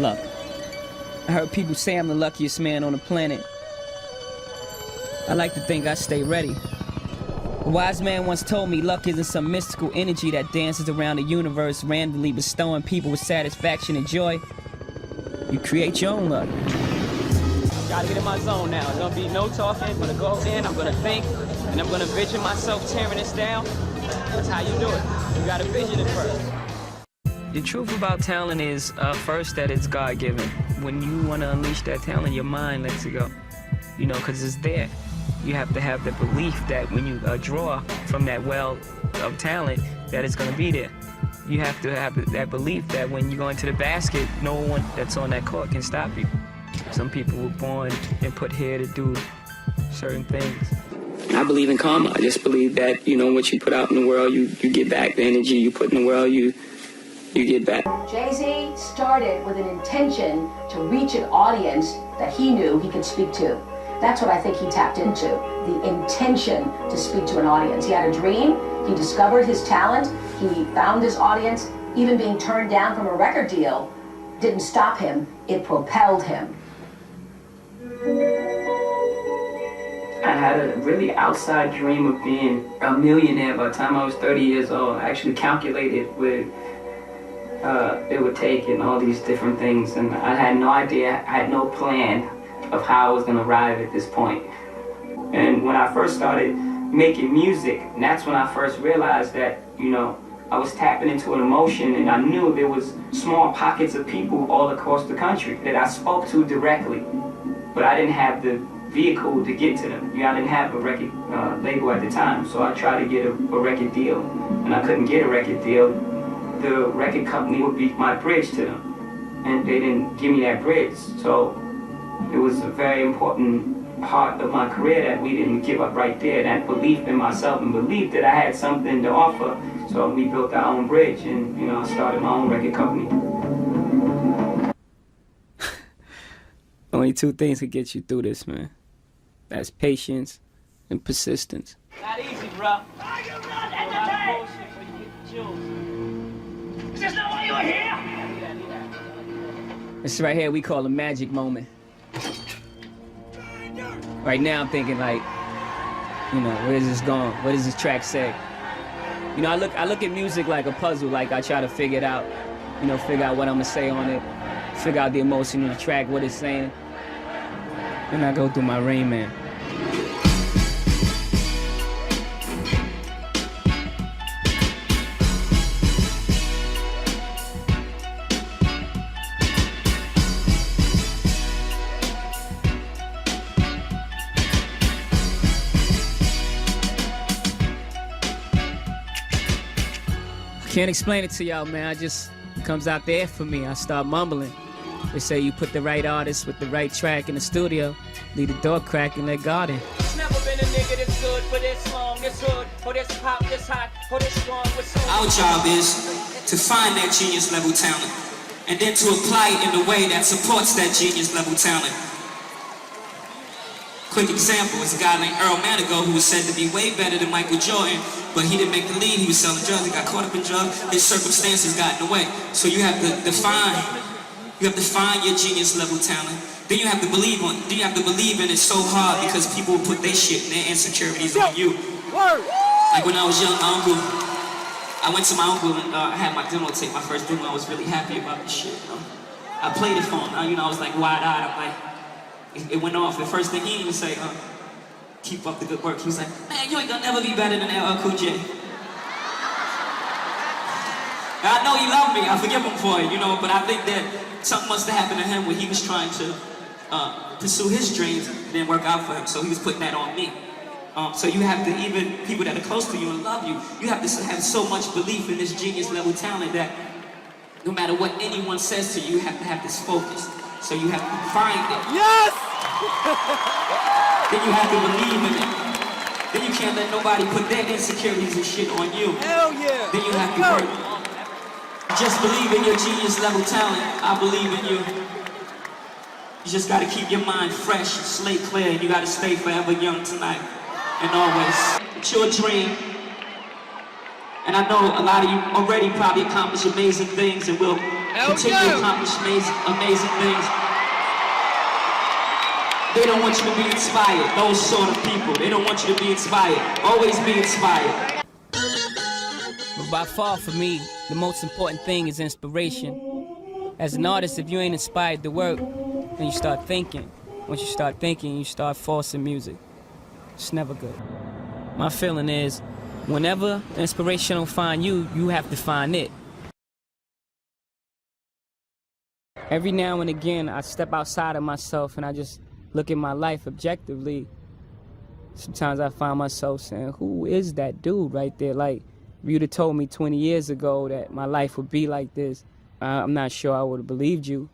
luck. I heard people say I'm the luckiest man on the planet. I like to think I stay ready. A wise man once told me luck isn't some mystical energy that dances around the universe, randomly bestowing people with satisfaction and joy. You create your own luck. Gotta get in my zone now. There's gonna be no talking. I'm gonna go in, I'm gonna think, and I'm gonna vision myself tearing this down. That's how you do it. You gotta vision it first. The truth about talent is, first, that it's God-given. When you wanna unleash that talent, your mind lets it go. You know, because it's there. You have to have the belief that when you draw from that well of talent, that it's gonna be there. You have to have that belief that when you go into the basket, no one that's on that court can stop you. Some people were born and put here to do certain things. I believe in karma. I just believe that, you know, what you put out in the world, you get back. The energy you put in the world, you get back. Jay-Z started with an intention to reach an audience that he knew he could speak to. That's what I think he tapped into, the intention to speak to an audience. He had a dream, he discovered his talent, he found his audience. Even being turned down from a record deal didn't stop him, it propelled him. I had a really outside dream of being a millionaire by the time I was 30 years old. I actually calculated what it would take and all these different things, and I had no idea, I had no plan of how I was going to arrive at this point. And when I first started making music, and that's when I first realized that, you know, I was tapping into an emotion, and I knew there was small pockets of people all across the country that I spoke to directly, but I didn't have the vehicle to get to them. You know, I didn't have a record label at the time, so I tried to get a record deal, and I couldn't get a record deal. The record company would be my bridge to them, and they didn't give me that bridge. So it was a very important part of my career that we didn't give up right there, that belief in myself and belief that I had something to offer. So we built our own bridge, and, you know, I started my own record company. Only two things can get you through this, man. That's patience and persistence. Not easy, bro. Are you not entertained? Is this not why you are here? This right here we call a magic moment. Right now I'm thinking, like, you know, where is this going? What does this track say? You know, I look at music like a puzzle. Like, I try to figure it out, you know, figure out what I'm gonna say on it, figure out the emotion of the track, what it's saying. Then I go through my Rain Man. Can't explain it to y'all, man. It comes out there for me. I start mumbling. They say you put the right artist with the right track in the studio, leave the door crack and let God in. Never been a nigga this good for this long, this hood, for this pop, this hot, for this strong, with so. Our job is to find that genius level talent and then to apply it in a way that supports that genius level talent. Quick example is a guy named Earl Manigault who was said to be way better than Michael Jordan, but he didn't make the league. He was selling drugs. He got caught up in drugs. His circumstances got in the way. So you have to define your genius level talent. Then you have to believe on it. Then you have to believe in it so hard because people will put their shit and their insecurities on you. Like when I was young, I went to my uncle and I had my demo tape, my first demo. I was really happy about this shit. You know? I played it for him. I was like wide-eyed. I'm like, it went off. The first thing he didn't even say, keep up the good work. He was like, man, you ain't gonna never be better than LL Cool J. I know he loved me, I forgive him for it, you know, but I think that something must have happened to him when he was trying to pursue his dreams and it didn't work out for him, so he was putting that on me. So you have to, even people that are close to you and love you, you have to have so much belief in this genius level talent that no matter what anyone says to you, you have to have this focus. So you have to find it. Yes! Then you have to believe in it. Then you can't let nobody put their insecurities and shit on you. Hell yeah! Then you have to work. Just believe in your genius level talent. I believe in you. You just gotta keep your mind fresh, slate clear, and you gotta stay forever young tonight. And always. It's your dream. And I know a lot of you already probably accomplished amazing things and will continue to accomplish amazing things. They don't want you to be inspired, those sort of people. They don't want you to be inspired. Always be inspired. But by far for me, the most important thing is inspiration. As an artist, if you ain't inspired to work, then you start thinking. Once you start thinking, you start forcing music. It's never good. My feeling is, whenever inspiration don't find you, you have to find it. Every now and again, I step outside of myself and I just look at my life objectively. Sometimes I find myself saying, who is that dude right there? Like, if you'd have told me 20 years ago that my life would be like this, I'm not sure I would have believed you.